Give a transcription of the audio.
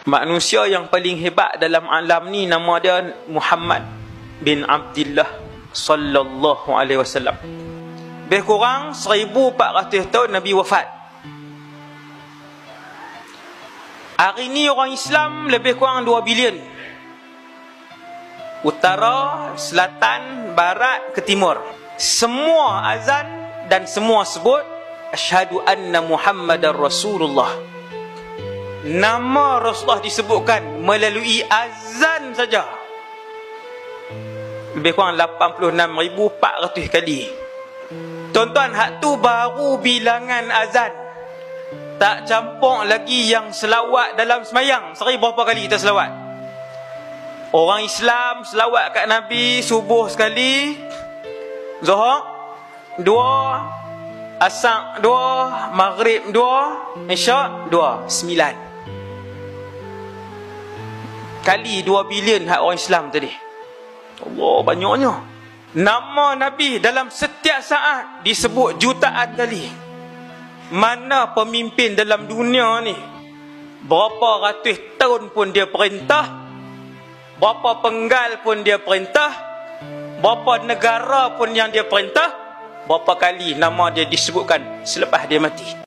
Manusia yang paling hebat dalam alam ni nama dia Muhammad bin Abdullah sallallahu alaihi wasallam. Lebih kurang 1400 tahun Nabi wafat. Hari ni orang Islam lebih kurang 2 bilion. Utara, selatan, barat ke timur. Semua azan dan semua sebut asyhadu anna Muhammadar Rasulullah. Nama Rasulullah disebutkan melalui azan saja lebih kurang 86,400 kali. Tuan-tuan, hak tu baru bilangan azan. Tak campur lagi yang selawat dalam semayang. Sehari berapa kali kita selawat? Orang Islam selawat kat Nabi subuh sekali, Zuhur 2, Asar 2, Maghrib 2, Isyak 2, 9 kali 2 bilion hak orang Islam tadi. Allah, banyaknya. Nama Nabi dalam setiap saat disebut jutaan kali. Mana pemimpin dalam dunia ni, berapa ratus tahun pun dia perintah, berapa penggal pun dia perintah, berapa negara pun yang dia perintah, berapa kali nama dia disebutkan selepas dia mati.